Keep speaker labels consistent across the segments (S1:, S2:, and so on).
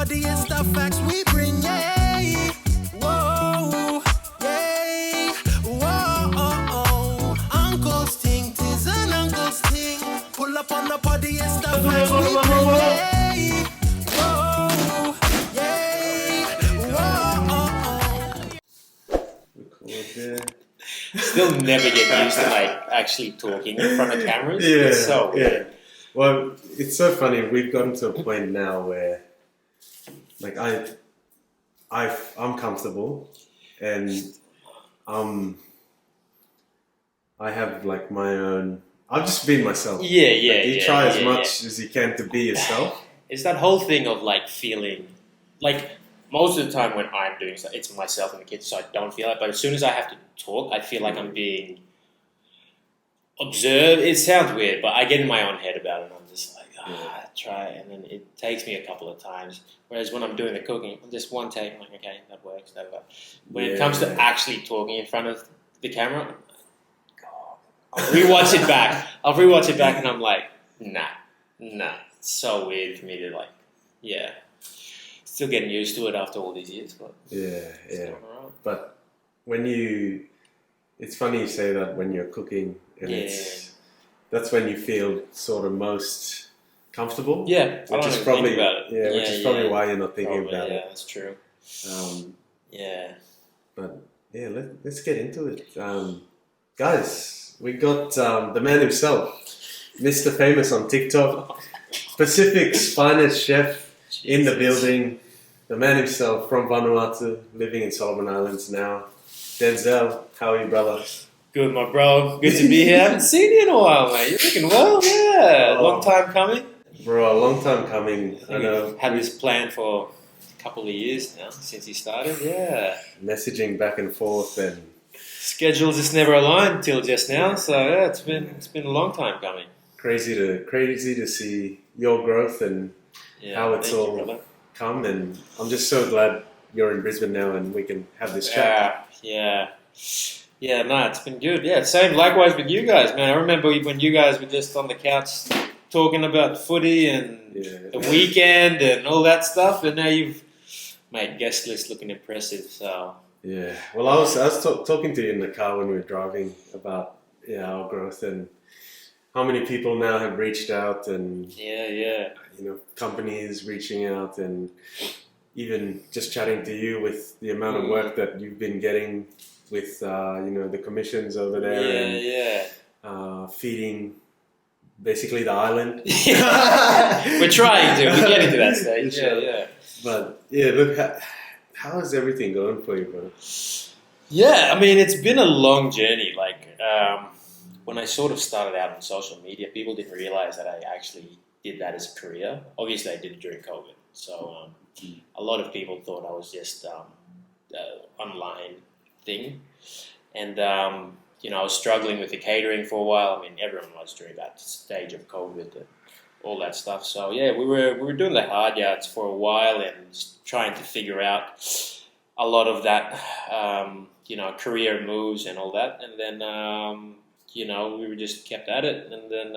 S1: body, it's the facts we bring, yeah. Whoa, yeah. Whoa, uncle's thing, 'tis an uncle's thing. Pull up on the body, it's the facts we bring, yeah. Whoa, yeah. Whoa.
S2: Record there.
S3: Still never get used to like actually talking in front of cameras.
S2: Yeah,
S3: It's so weird.
S2: Well, it's so funny. We've gotten to a point now where, like, I'm comfortable, and I have like my own. I've just been myself.
S3: Yeah.
S2: Like, you try as much as you can to be yourself.
S3: It's that whole thing of like feeling like most of the time when I'm doing so, it's myself and the kids, so I don't feel it. But as soon as I have to talk, I feel like I'm being observed. It sounds weird, but I get in my own head about it. I'm just like, try it, and then it takes me a couple of times. Whereas when I'm doing the cooking, just one take, I'm like, okay, that works. When it comes to actually talking in front of the camera, I'll rewatch it back. And I'm like, nah. It's so weird for me to like, still getting used to it after all these years. But
S2: Yeah.
S3: right.
S2: But it's funny you say that when you're cooking, and that's when you feel sort of most comfortable.
S3: Yeah,
S2: which is probably
S3: about it.
S2: which is probably why you're not thinking about it.
S3: Yeah, that's true.
S2: But yeah, let's get into it, guys. We got the man himself, Mr. Famous on TikTok, Pacific's finest chef in the building, the man himself from Vanuatu, living in Solomon Islands now. Denzel, how are you, brother?
S3: Good, my bro. Good to be here. I haven't seen you in a while, mate. You're looking well, yeah. Long time coming.
S2: Bro, a long time coming. I know.
S3: Had this plan for a couple of years now, since he started,
S2: Messaging back and forth, and
S3: schedules just never aligned till just now, so yeah, it's been a long time coming.
S2: Crazy to see your growth and how it's all come, and I'm just so glad you're in Brisbane now and we can have this chat.
S3: No, it's been good. Yeah, same likewise with you guys, man. I remember when you guys were just on the couch talking about footy and the weekend and all that stuff, and now you've made guest list looking impressive. So
S2: yeah, well, I was talking to you in the car when we were driving about our growth and how many people now have reached out, and companies reaching out, and even just chatting to you with the amount of work that you've been getting with the commissions over there, feeding basically the island.
S3: We're trying to. We're getting to that stage.
S2: But look, how is everything going for you, bro?
S3: Yeah, I mean, it's been a long journey. Like when I sort of started out on social media, people didn't realize that I actually did that as a career. Obviously, I did it during COVID, so a lot of people thought I was just online thing, and I was struggling with the catering for a while. I mean, everyone was during that stage of COVID and all that stuff. So yeah, we were doing the hard yards for a while and just trying to figure out a lot of that, career moves and all that. And then we were just kept at it. And then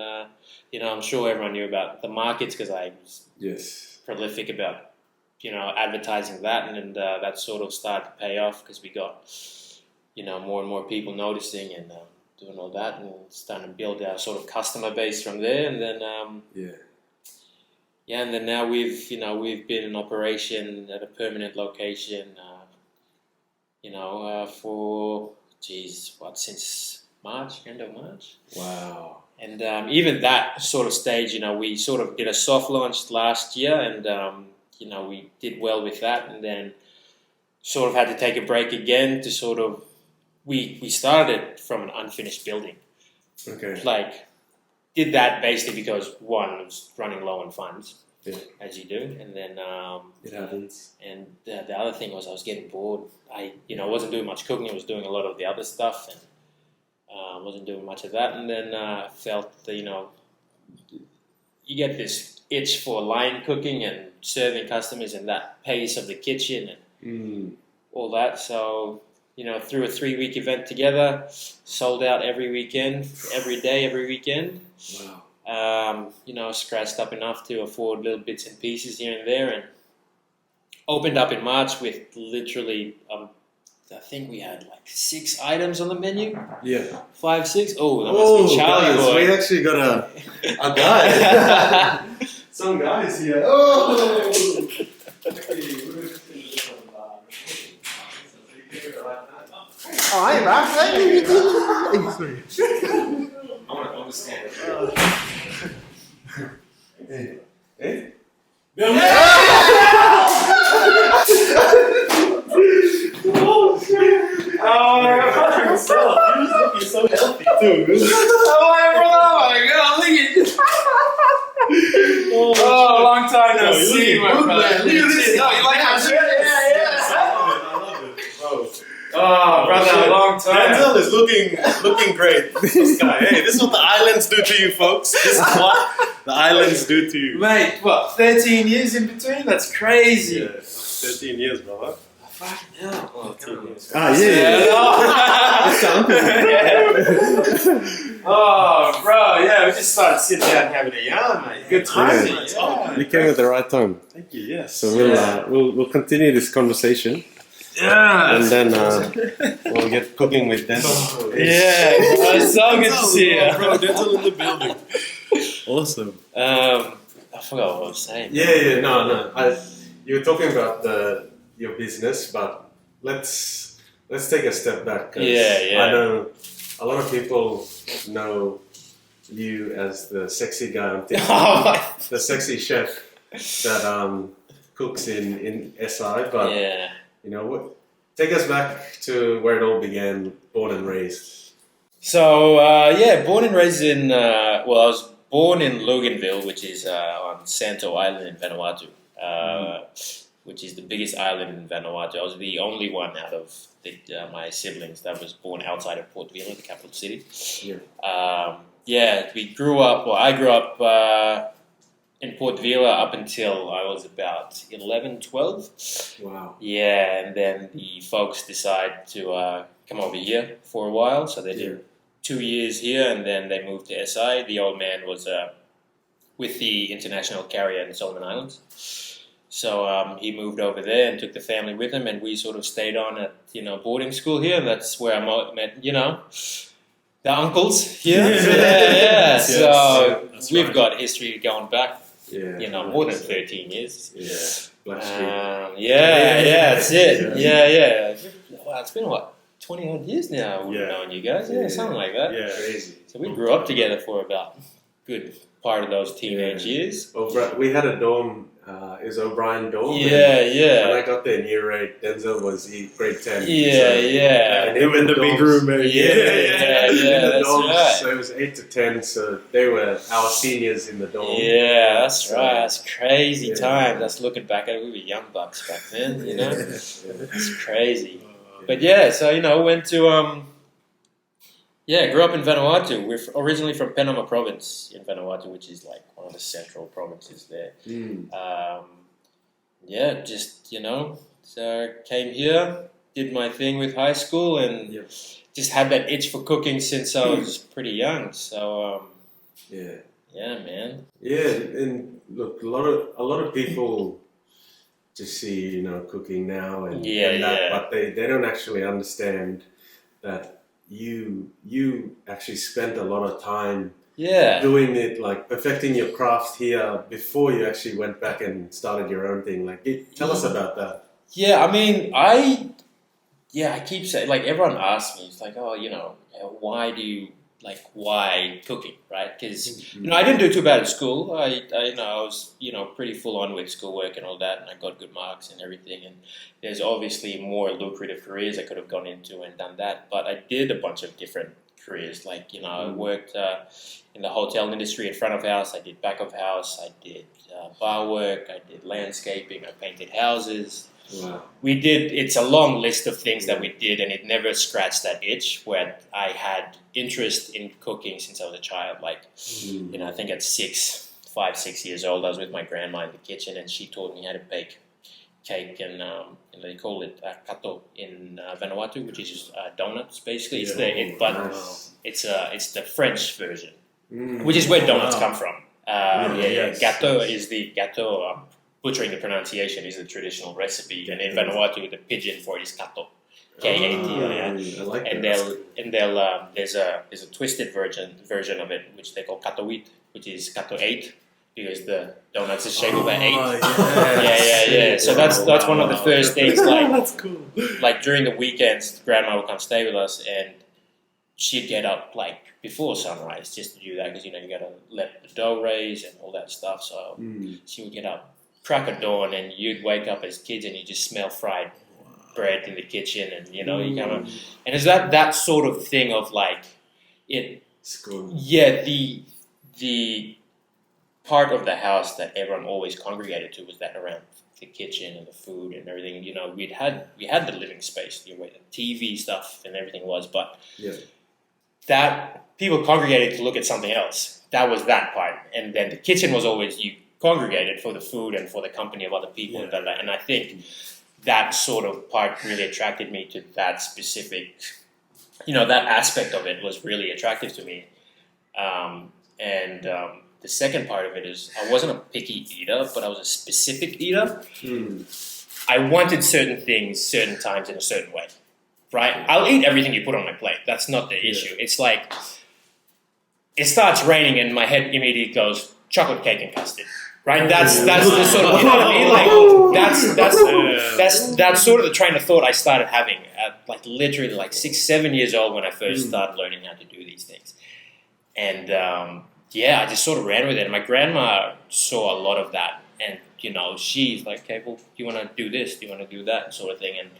S3: I'm sure everyone knew about the markets because I was prolific about advertising that, and that sort of started to pay off because we got more and more people noticing and doing all that, and starting to build our sort of customer base from there. And then and then now we've been in operation at a permanent location for since March, end of March.
S2: Wow.
S3: And even that sort of stage, we sort of did a soft launch last year, and we did well with that, and then sort of had to take a break again to sort of, we started from an unfinished building.
S2: Okay.
S3: Like, did that basically because one, I was running low on funds, as you do, and then
S2: it happens. And
S3: the other thing was I was getting bored. I wasn't doing much cooking. I was doing a lot of the other stuff, and wasn't doing much of that. And then felt that you get this itch for line cooking and serving customers in that pace of the kitchen and all that. So threw a 3-week event together, sold out every weekend, every day, every weekend.
S2: Wow.
S3: Scratched up enough to afford little bits and pieces here and there, and opened up in March with literally, I think we had like 6 items on the menu.
S2: Yeah.
S3: 5, 6. Oh, that must be Charlie
S2: guys,
S3: boy.
S2: we actually got a guy. Some guys here. Oh!
S1: Hi, Raf.
S2: Sorry.
S3: I want to understand.
S2: Hey?
S3: Himself. He was looking so healthy too. Oh my god, look at this. Oh, long time no see, my brother.
S2: Look at this.
S3: Oh, you like my shirt?
S2: I love it. Bro.
S3: Oh, brother,
S2: shit.
S3: long time.
S2: Denzel is looking great. This guy. Hey, this is what the islands do to you, folks. This is what the islands do to you.
S3: Mate, what, 13 years in between? That's crazy.
S2: Yeah, 13 years, brother.
S3: Fucking hell. Oh, 13 years.
S2: Ah, yeah.
S3: Oh, bro, yeah, we just started sitting down and having a yarn, mate. Good time,
S2: Yeah.
S3: mate. Yeah.
S2: You came at the right time.
S3: Thank you, yes.
S2: So we'll continue this conversation,
S3: Yeah.
S2: and then we'll get cooking with Denzel.
S3: Yeah, it's so good to see you.
S2: Bro, Denzel in the building. Awesome.
S3: I forgot what I was saying.
S2: Yeah, no. You were talking about your business, but let's take a step back. 'Cause
S3: Yeah.
S2: I know a lot of people know you as the sexy guy on TikTok, the sexy chef that cooks in SI. But
S3: Yeah.
S2: you know what? Take us back to where it all began. Born and raised.
S3: So, born and raised in, I was born in Loganville, which is on Santo Island in Vanuatu, which is the biggest island in Vanuatu. I was the only one out of my siblings that was born outside of Port Vila, the capital city.
S2: Yeah.
S3: I grew up in Port Vila up until I was about 11, 12.
S2: Wow.
S3: Yeah, and then the folks decided to come over here for a while, so they did 2 years here, and then they moved to SI. The old man was with the international carrier in Solomon Islands, so he moved over there and took the family with him, and we sort of stayed on at boarding school here, and that's where I met the uncles here. Yeah. So
S2: that's
S3: we've
S2: right.
S3: got history going back,
S2: Yeah.
S3: more than 13 years.
S2: Yeah. Black Street.
S3: That's it. Yeah. Wow, it's been what, 20 odd years now. I would have known you guys. Yeah, something like that.
S2: Yeah. Crazy.
S3: So we grew up together for about a good part of those teenage years.
S2: We had a dorm. It was O'Brien dorm.
S3: Yeah.
S2: When I got there in year 8, Denzel was grade 10.
S3: Yeah.
S2: And him and the big roommate.
S3: Yeah,
S2: In the
S3: that's
S2: dorms,
S3: right.
S2: So it was 8 to 10. So they were our seniors in the dorm.
S3: Yeah, that's right. That's crazy
S2: Yeah.
S3: times. That's looking back at it. We were young bucks back then,
S2: Yeah.
S3: It's crazy. But yeah, so went to grew up in Vanuatu. We're originally from Penama province in Vanuatu, which is like one of the central provinces there. So came here, did my thing with high school, and just had that itch for cooking since I was pretty young. So
S2: Yeah.
S3: yeah, man.
S2: Yeah, and look, a lot of people just see cooking now and that, but they don't actually understand that you actually spent a lot of time doing it, like perfecting your craft here before you actually went back and started your own thing. Like, tell us about that.
S3: Yeah, I mean, I keep saying, like, everyone asks me, it's like, oh, why cooking, right? Because, I didn't do too bad at school. I was, pretty full on with schoolwork and all that, and I got good marks and everything. And there's obviously more lucrative careers I could have gone into and done that. But I did a bunch of different careers. Like, I worked in the hotel industry in front of house. I did back of house. I did bar work. I did landscaping. I painted houses.
S2: Wow.
S3: It's a long list of things that we did, and it never scratched that itch where I had interest in cooking since I was a child. Like, I think at 5, 6 years old, I was with my grandma in the kitchen, and she taught me how to bake cake, and they call it kato in Vanuatu, which is just donuts, basically. It's the French version, which is where donuts come from. Gâteau is the gâteau butchering the pronunciation, is the traditional recipe. And in Vanuatu, the pidgin for it is kato. K-A-T-O,
S2: I like
S3: and
S2: that.
S3: there's a twisted version of it which they call kato 8, which is kato 8 because the donuts is shaped of an 8. Yeah. So that's one of the first things. Like
S2: that's cool.
S3: Like during the weekends, Grandma would come stay with us, and she'd get up like before sunrise just to do that because you gotta let the dough raise and all that stuff. So she would get up, crack of dawn, and you'd wake up as kids and you just smell fried bread in the kitchen, and you come up, and it's that sort of thing of like it.
S2: School.
S3: Yeah, the part of the house that everyone always congregated to was that around the kitchen and the food and everything. We had the living space, the way the TV stuff and everything was, but that people congregated to look at something else. That was that part, and then the kitchen was always you congregated for the food and for the company of other people and that. And I think that sort of part really attracted me to that specific, that aspect of it was really attractive to me. The second part of it is I wasn't a picky eater, but I was a specific eater. I wanted certain things, certain times in a certain way, right? I'll eat everything you put on my plate. That's not the issue. It's like it starts raining and my head immediately goes chocolate cake and custard. Right, that's the sort of, you know what I mean? Like that's sort of the train of thought I started having at like literally like 6-7 years old when I first started learning how to do these things, and I just sort of ran with it. And my grandma saw a lot of that, and she's like, "Okay, well, do you want to do this? Do you want to do that?" sort of thing, and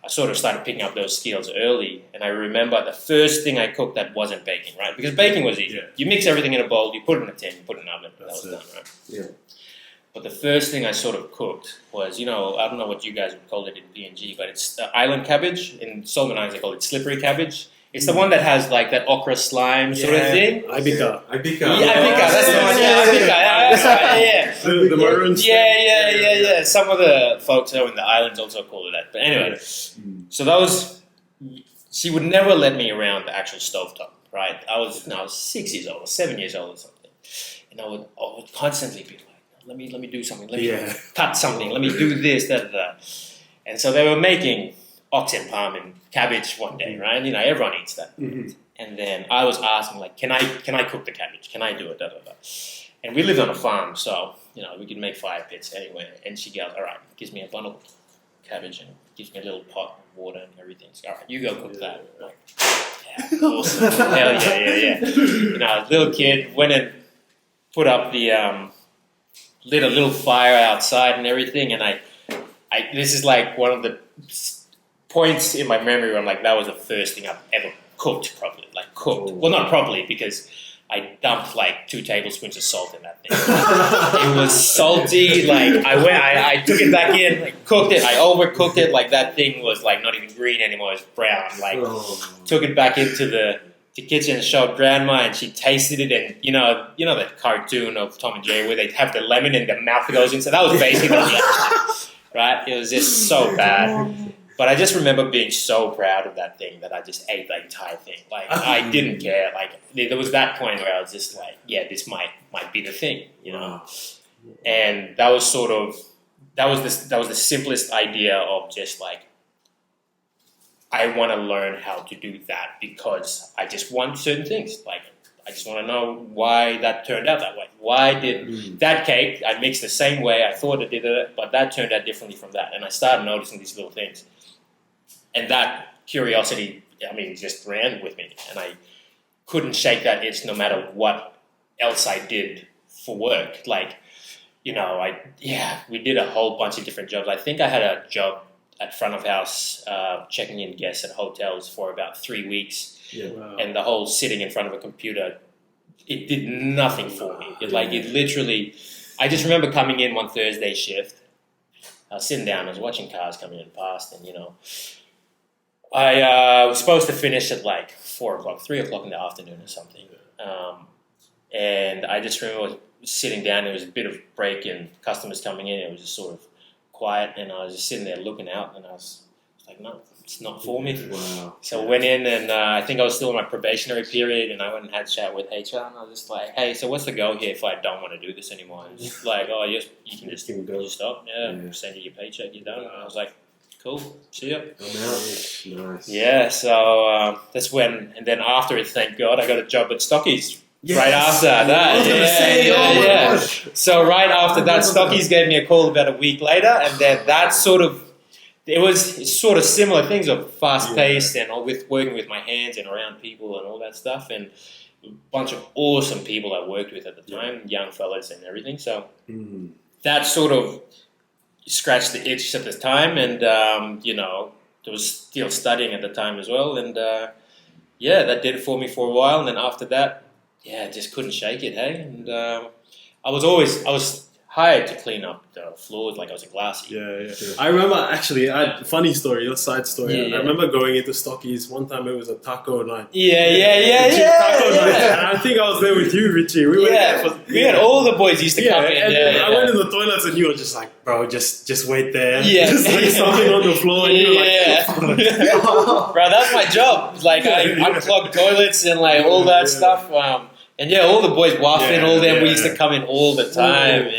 S3: I sort of started picking up those skills early, and I remember the first thing I cooked that wasn't baking, right? Because baking was easy.
S2: Yeah.
S3: You mix everything in a bowl, you put it in a tin, you put it in an oven, and that was done, right?
S2: Yeah.
S3: But the first thing I sort of cooked was, I don't know what you guys would call it in PNG, but it's island cabbage. In Solomon Islands, they call it slippery cabbage. It's the one that has like that okra slime sort of thing.
S2: Ibika.
S3: Yeah, Ibika, that's the one. Yeah, Ibika, yeah.
S2: The maroon.
S3: Yeah. Some of the folks over in the islands also call it that. But anyway, so she would never let me around the actual stovetop, right? I was 6 years old or 7 years old or something. And I would constantly be like, let me do something, let me cut something, let me do this, da. And so they were making oxen palm and cabbage one day, right? Everyone eats that. And then I was asking, like, can I cook the cabbage? Can I do it? Da. And we lived on a farm, so we could make fire pits anywhere. And she goes, all right, gives me a bundle of cabbage and gives me a little pot of water and everything. So, all right, you go cook that. I'm like, yeah, awesome. Hell yeah. Little kid went and put up the lit a little fire outside and everything. And I this is like one of the points in my memory where I'm like, that was the first thing I've ever cooked properly. Like cooked. Well, not properly because I dumped like 2 tablespoons of salt in that thing. It was salty. Like I took it back in, like cooked it. I overcooked it. Like that thing was like not even green anymore. It was brown. Like took it back into the kitchen and showed Grandma, and she tasted it. And you know that cartoon of Tom and Jerry where they have the lemon and the mouth goes in. So that was basically right. It was just so bad. But I just remember being so proud of that thing that I just ate the entire thing. Like I didn't care. Like there was that point where I was just like, yeah, this might be the thing, And that was the simplest idea of just like I want to learn how to do that because I just want certain things. Like I just want to know why that turned out that way. Why did that cake I mixed the same way I thought it did it, but that turned out differently from that. And I started noticing these little things. And that curiosity, just ran with me. And I couldn't shake that itch no matter what else I did for work. Like, we did a whole bunch of different jobs. I think I had a job at front of house, checking in guests at hotels for about 3 weeks.
S2: Yeah. Wow.
S3: And the whole sitting in front of a computer, it did nothing for me. It literally, I just remember coming in one Thursday shift. I was sitting down, I was watching cars coming in past, and I was supposed to finish at like 4 o'clock, 3 o'clock in the afternoon or something. And I just remember sitting down, there was a bit of break in customers coming in, it was just sort of quiet, and I was just sitting there looking out, and I was like, no, it's not for me.
S2: Wow.
S3: So I went in and I think I was still in my probationary period, and I went and had a chat with HR, and I was just like, hey, so what's the goal here if I don't want to do this anymore? And it's like, oh, you can just stop, send you your paycheck, you're done. And I was like, cool, see ya.
S2: Nice.
S3: Yeah, so that's when, and then after it, thank God, I got a job at Stockies. Yes. Right after that, So right after that, Stockies gave me a call about a week later, and then that sort of, it was sort of similar things of fast-paced and with working with my hands and around people and all that stuff, and a bunch of awesome people I worked with at the time, young fellas and everything. So that sort of scratched the itch at the time, and I was still studying at the time as well, and that did it for me for a while, and then after that, just couldn't shake it, hey, and I was hired to clean up the floors like I was a glassy.
S4: I remember actually, funny story, your side story. I remember going into Stockies one time. It was a taco night. Taco night, and I think I was there with you, Richie. We
S3: had all the boys used to come in.
S4: I went in the toilets, and you were just like, bro, just wait there. Just like something on the floor, and you were like,
S3: bro, that's my job. Like I unclog toilets and like all that stuff. And all the boys, Waff all them, we used to come in all the time.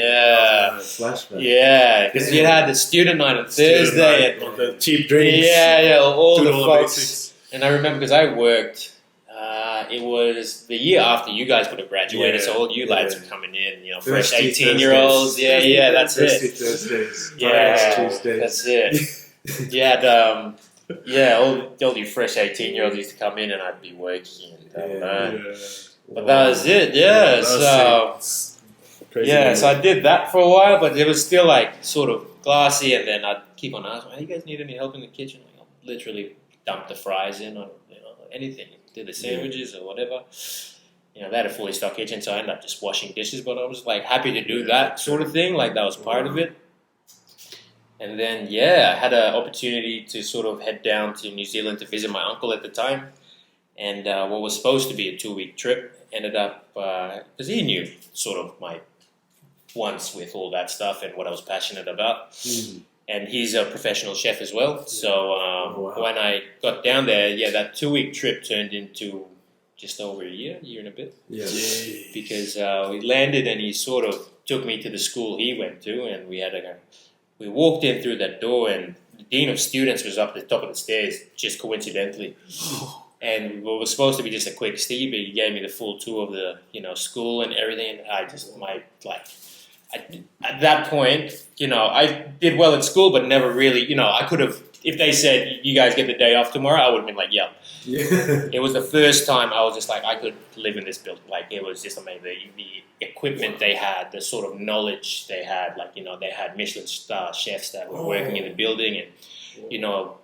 S2: Flashback.
S3: Because you had the student night on Thursday.
S4: And the cheap drinks.
S3: All the folks.
S4: Basics.
S3: And I remember because I worked, it was the year after you guys would have graduated, so all you lads were coming in, fresh 18-year-olds. That's it.
S2: Thursdays.
S3: Tuesdays. That's it. You had, all you fresh 18-year-olds used to come in and I'd be working. But that was it, so I did that for a while, but it was still like sort of glassy, and then I'd keep on asking, hey, you guys need any help in the kitchen? I'll literally dump the fries in, or anything, do the sandwiches or whatever. They had a fully stocked kitchen, so I ended up just washing dishes, but I was like happy to do that sort of thing, like that was part of it. And then, I had an opportunity to sort of head down to New Zealand to visit my uncle at the time. And what was supposed to be a 2-week trip ended up, because he knew sort of my wants with all that stuff and what I was passionate about. And he's a professional chef as well. So when I got down there, that 2-week trip turned into just over a year and a bit. Because we landed and he sort of took me to the school he went to, and we walked in through that door, and the dean of students was up at the top of the stairs, just coincidentally. And what was supposed to be just a quick Steve, he gave me the full tour of the, school and everything. And I just, at that point, I did well at school, but never really, I could have, if they said, you guys get the day off tomorrow, I would have been like, yeah. It was the first time I was just like, I could live in this building. Like, it was just amazing. The equipment they had, the sort of knowledge they had, they had Michelin star chefs that were working in the building, and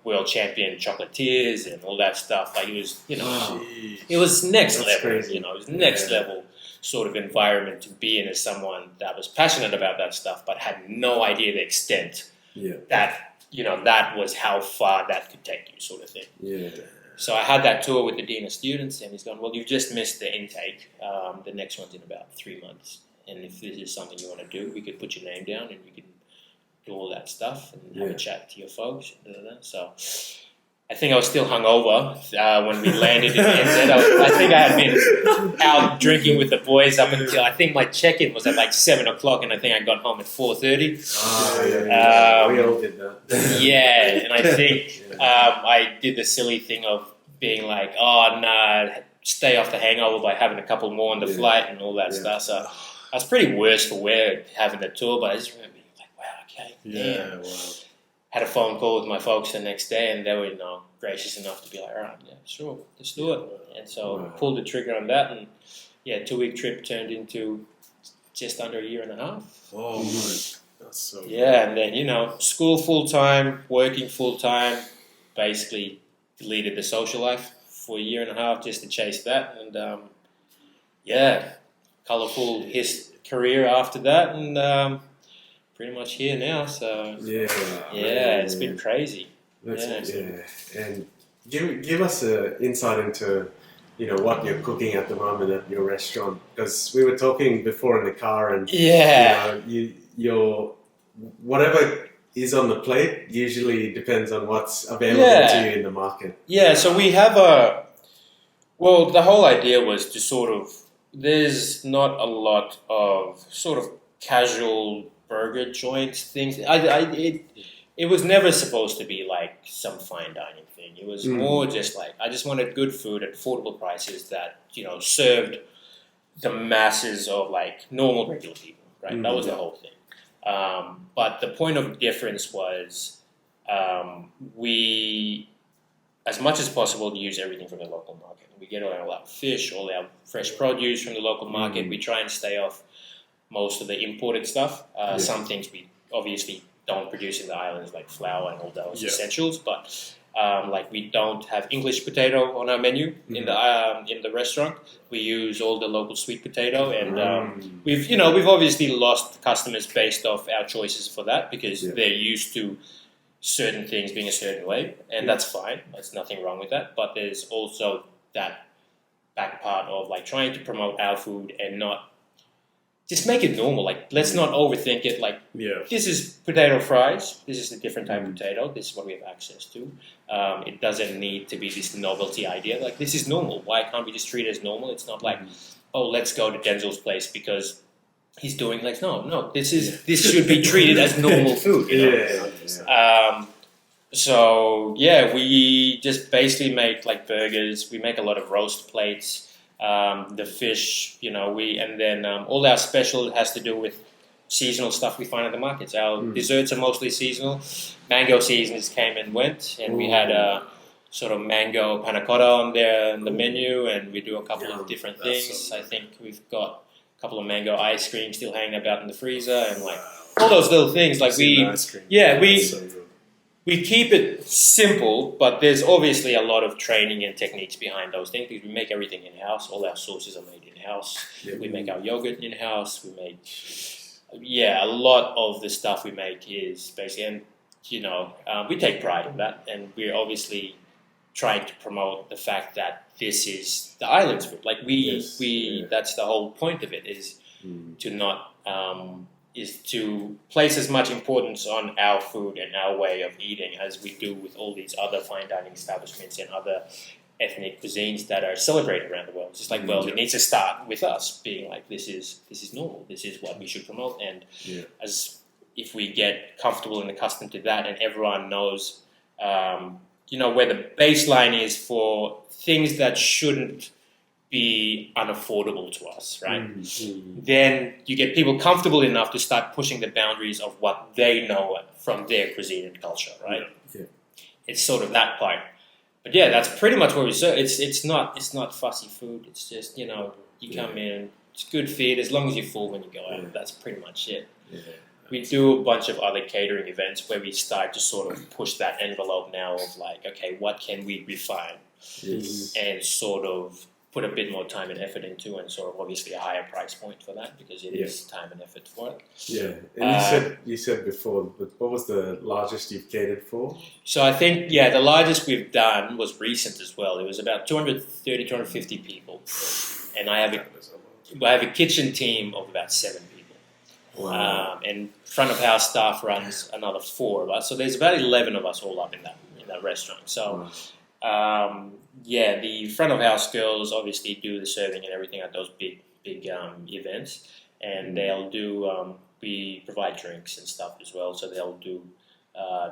S3: world champion chocolatiers and all that stuff. Like, it was, it was next level. Crazy. It was next level sort of environment to be in as someone that was passionate about that stuff, but had no idea the extent that, that was how far that could take you, sort of thing. So I had that tour with the dean of students, and he's gone, well, you've just missed the intake. The next one's in about 3 months. And if this is something you want to do, we could put your name down and you can do all that stuff and have a chat to your folks. So I think I was still hungover when we landed in NZ. I think I had been out drinking with the boys up until, I think my check-in was at like 7 o'clock, and I think I got home at 4:30.
S2: We all did that.
S3: And I think I did the silly thing of being like, oh, nah, stay off the hangover by having a couple more on the flight and all that stuff. So I was pretty worse for wear having the tour, but I just remember being like, wow, okay, damn. Had a phone call with my folks the next day, and they were gracious enough to be like, all right, sure, let's do it. And so pulled the trigger on that, and 2-week trip turned into just under a year and a half.
S4: Oh my, that's so
S3: good. And then school full time, working full time, basically deleted the social life for a year and a half just to chase that, and colourful career after that, and pretty much here now. So it's been crazy.
S2: And give us an insight into what you're cooking at the moment at your restaurant, because we were talking before in the car, and your whatever is on the plate usually depends on what's available to you in the market.
S3: Yeah, so we have the whole idea was to sort of, there's not a lot of sort of casual burger joints things. It was never supposed to be like some fine dining thing. It was more just like, I just wanted good food at affordable prices that, served the masses of like normal regular people, right? That was the whole thing. But the point of difference was we, as much as possible, use everything from the local market. We get all our fish, all our fresh produce from the local market. We try and stay off most of the imported stuff. Some things we obviously don't produce in the islands, like flour and all those essentials, but like we don't have English potato on our menu in the restaurant. We use all the local sweet potato, and we've obviously lost customers based off our choices for that because they're used to certain things being a certain way, and that's fine. There's nothing wrong with that. But there's also that back part of like trying to promote our food and not just make it normal. Like, let's not overthink it. Like, this is potato fries. This is a different type of potato. This is what we have access to. It doesn't need to be this novelty idea. Like, this is normal. Why can't we just treat it as normal? It's not like, oh, let's go to Denzel's place because he's doing like, no. This should be treated as normal food. So we just basically make like burgers. We make a lot of roast plates. The fish, and then all our special has to do with seasonal stuff we find at the markets. Our desserts are mostly seasonal. Mango seasons came and went, and we had a sort of mango panna cotta on there in the menu, and we do a couple of different things. I think we've got a couple of mango ice cream still hanging about in the freezer, and like all those little things. Like we keep it simple, but there's obviously a lot of training and techniques behind those things because we make everything in-house. All our sauces are made in-house. We make our yogurt in-house. We make, a lot of the stuff we make is basically, and, we take pride in that. And we're obviously trying to promote the fact that this is the island's food. Like that's the whole point of it is to not... is to place as much importance on our food and our way of eating as we do with all these other fine dining establishments and other ethnic cuisines that are celebrated around the world. It's just like, it needs to start with us being like, this is normal. This is what we should promote. And as if we get comfortable and accustomed to that, and everyone knows, where the baseline is for things that shouldn't be unaffordable to us, right? Then you get people comfortable enough to start pushing the boundaries of what they know from their cuisine and culture, right? It's sort of that part. But that's pretty much what we serve. It's not fussy food. It's just, you come in, it's good feed as long as you're full when you go out. That's pretty much it. We do a bunch of other catering events where we start to sort of push that envelope now of like, okay, what can we refine and sort of put a bit more time and effort into, and sort of obviously a higher price point for that because it is time and effort for it.
S2: And you said before, but what was the largest you've catered for?
S3: So I think the largest we've done was recent as well. It was about 230, 250 people, and I have a kitchen team of about 7 people.
S2: Wow.
S3: And front of house staff runs another 4 of us, so there's about 11 of us all up in that restaurant. So. The front of house girls obviously do the serving and everything at those big events, and they'll do. We provide drinks and stuff as well, so they'll do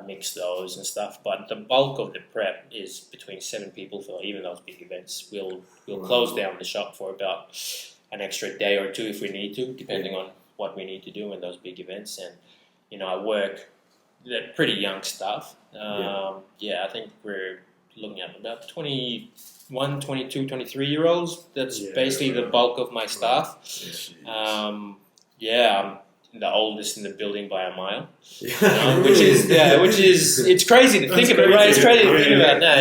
S3: mix those and stuff. But the bulk of the prep is between 7 people for even those big events. We'll close down the shop for about an extra day or 2 if we need to, depending on what we need to do in those big events. And I work pretty young stuff. I think we're looking at about 21, 22, 23-year-olds. That's basically the bulk of my staff. I'm the oldest in the building by a mile, which is it's crazy to think about, right? It's crazy to think about now.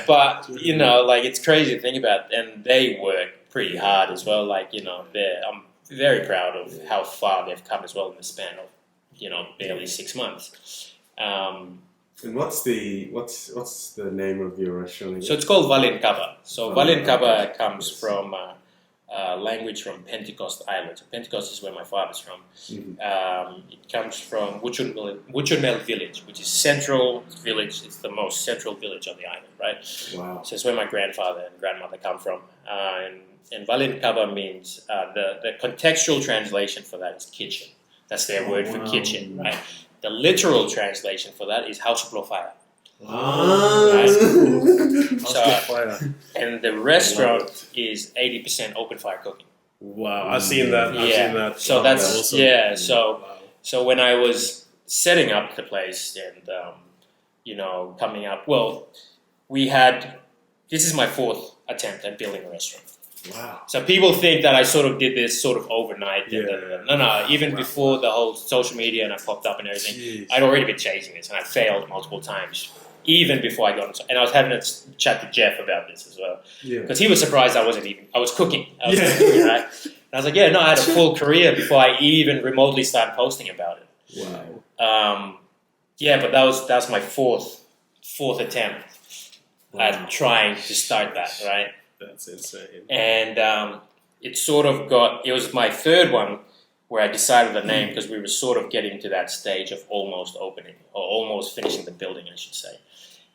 S3: But like it's crazy to think about, and they work pretty hard as well. Like I'm very proud of how far they've come as well in the span of barely 6 months.
S2: And what's the name of your restaurant again?
S3: So it's called Valin Kaba. So Valin Kaba comes from language from Pentecost Island. So Pentecost is where my father's from. It comes from Wuchunmel village, which is central village. It's the most central village on the island, right?
S2: Wow.
S3: So it's where my grandfather and grandmother come from. And Valin Kaba means, the contextual translation for that is kitchen. That's their word for kitchen, right? The literal translation for that is house of fire. Right? And the restaurant is 80% open fire cooking.
S4: Wow, I've seen that. I've seen that.
S3: So that's awesome. So when I was setting up the place and coming up, this is my 4th attempt at building a restaurant.
S2: Wow.
S3: So people think that I sort of did this sort of overnight. No. Even before the whole social media and I popped up and everything, I'd already been chasing this and I failed multiple times. Even before I got into, and I was having a chat to Jeff about this as well, because he was surprised I was cooking. I was cooking, right? And I was like, I had a full career before I even remotely started posting about it.
S2: Wow.
S3: But that was my fourth attempt at trying to start that, right?
S4: That's insane.
S3: And it was my 3rd one where I decided the name because we were sort of getting to that stage of almost opening or almost finishing the building, I should say.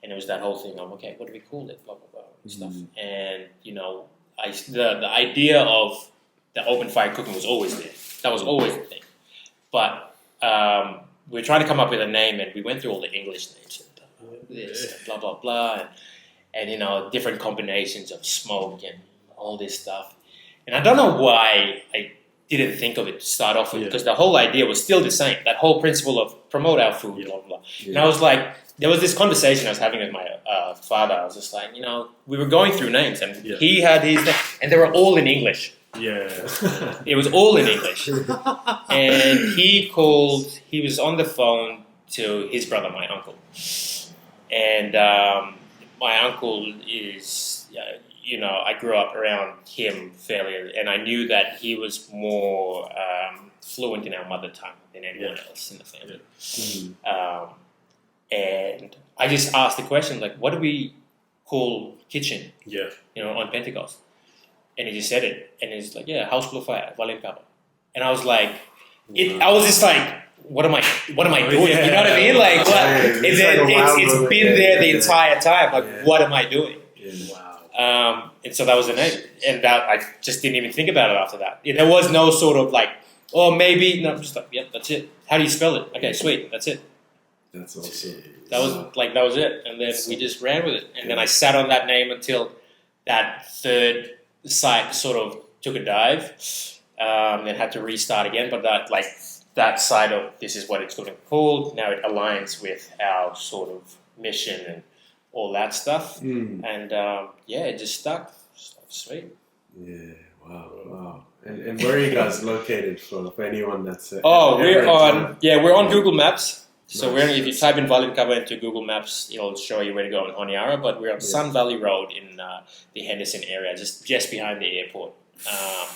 S3: And it was that whole thing of, okay, what do we call it? Blah, blah, blah, and stuff. And, the idea of the open fire cooking was always there. That was always the thing. But we were trying to come up with a name and we went through all the English names. This, blah, blah, blah. And different combinations of smoke and all this stuff. And I don't know why I didn't think of it to start off with, because the whole idea was still the same. That whole principle of promote our food, blah, blah, blah. And I was like, there was this conversation I was having with my father. I was just like, we were going through names and he had his name, and they were all in English.
S4: Yeah.
S3: It was all in English. And he was on the phone to his brother, my uncle. And my uncle is, I grew up around him fairly, and I knew that he was more fluent in our mother tongue than anyone else in the family. And I just asked the question, like, what do we call kitchen? On Pentecost. And he just said it, and he's like, house full of fire, Valin Kaba. And I was like, I was just like, what am I doing? You know what I mean? Like, what? It's been there the entire time. Like, what am I doing?
S2: Wow.
S3: And so that was the name, and that I just didn't even think about it after that. There was no sort of like, maybe. No, just like, that's it. How do you spell it? Okay, sweet, that's it.
S2: That's awesome.
S3: That was it, and then we just ran with it. And then I sat on that name until that 3rd site sort of took a dive, then had to restart again. But that side of this is what it's going to be called. Now it aligns with our sort of mission and all that stuff. And it just stuck. Sweet.
S2: Yeah, wow. And where are you guys located for anyone that's...
S3: we're on Google Maps. So if you type in Valin Kaba into Google Maps, it'll show you where to go in Honiara. But we're on Sun Valley Road in the Henderson area, just behind the airport.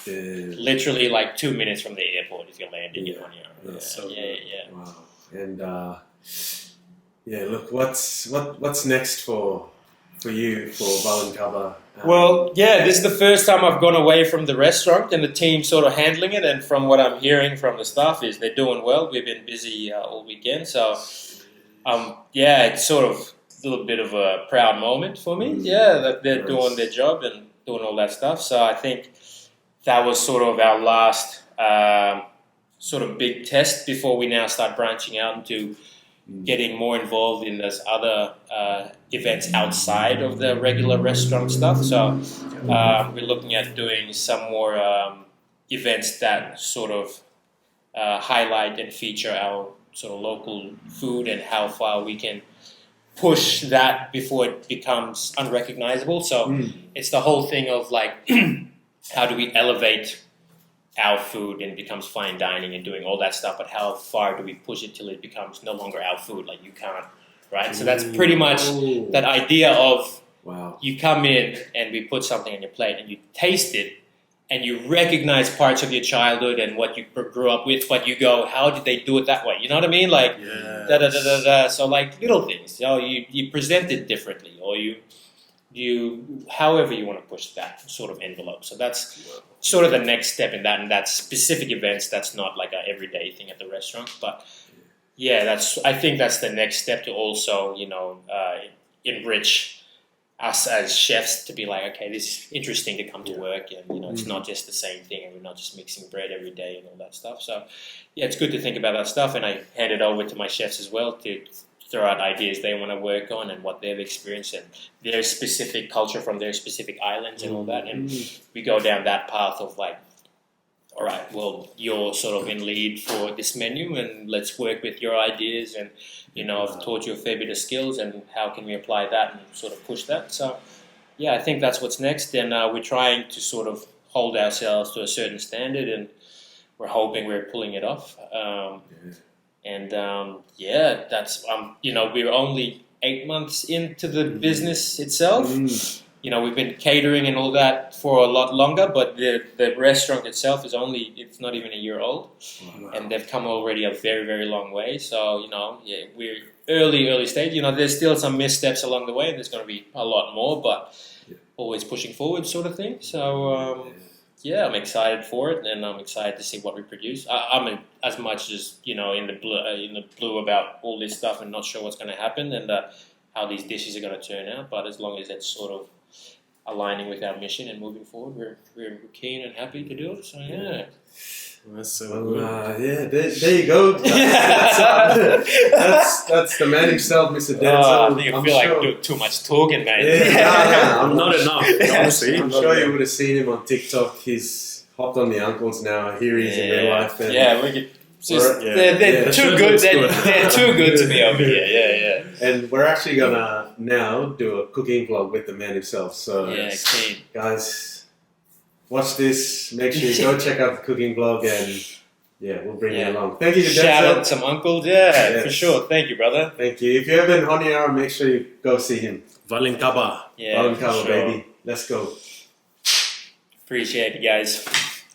S3: Literally like 2 minutes from the airport if you're landing in Honiara.
S2: Wow. And look, what's next for you for Valin Kaba?
S3: This is the first time I've gone away from the restaurant and the team sort of handling it. And from what I'm hearing from the staff is they're doing well. We've been busy all weekend, so it's sort of a little bit of a proud moment for me. That they're doing their job and doing all that stuff. So I think that was sort of our last sort of big test before we now start branching out into getting more involved in those other events outside of the regular restaurant stuff. So we're looking at doing some more events that sort of highlight and feature our sort of local food and how far we can push that before it becomes unrecognizable. So it's the whole thing of like, how do we elevate our food and it becomes fine dining and doing all that stuff, but how far do we push it till it becomes no longer our food? Like you can't, right? So that's pretty much that idea of you come in and we put something on your plate and you taste it and you recognize parts of your childhood and what you grew up with, but you go, how did they do it that way? You know what I mean? Like, So like little things, you present it differently or you however you want to push that sort of envelope. So that's sort of the next step in that, and that's specific events. That's not like a everyday thing at the restaurant, but yeah, I think that's the next step to also, enrich us as chefs to be like, okay, this is interesting to come to work, and it's not just the same thing, and we're not just mixing bread every day and all that stuff. So yeah, it's good to think about that stuff, and I hand it over to my chefs as well to throw out ideas they want to work on and what they've experienced and their specific culture from their specific islands and all that, and we go down that path of like, all right, well, you're sort of in lead for this menu, and let's work with your ideas, and I've taught you a fair bit of skills, and how can we apply that and sort of push that. So yeah, I think that's what's next, and we're trying to sort of hold ourselves to a certain standard, and we're hoping we're pulling it off. That's we're only 8 months into the business itself. We've been catering and all that for a lot longer, but the restaurant itself it's not even a year old, and they've come already a very, very long way. So, we're early stage. There's still some missteps along the way, and there's going to be a lot more, but always pushing forward sort of thing. So, I'm excited for it, and I'm excited to see what we produce. I'm as much as, in the blue about all this stuff and not sure what's going to happen and how these dishes are going to turn out, but as long as it's sort of aligning with our mission and moving forward, we're keen and happy to do it. So yeah.
S4: That's so good.
S2: There you go. That's the man himself, Mr. Denzel.
S3: I think I feel like doing too much talking, man.
S4: I'm not enough, honestly.
S2: I'm sure you would have seen him on TikTok. He's hopped on the Uncles now. Here he is in real life. And
S3: they're too good. They're too good to be over here. Yeah.
S2: And we're actually gonna now do a cooking vlog with the man himself. So
S3: keen.
S2: Guys, watch this. Make sure you go check out the cooking vlog, and we'll bring you along. Thank you to Denzel.
S3: Shout out some uncles, for sure. Thank you, brother.
S2: Thank you. If you're ever in Honiara, make sure you go see him.
S4: Valin Kaba.
S2: Valin Kaba, baby. Let's go.
S3: Appreciate you guys.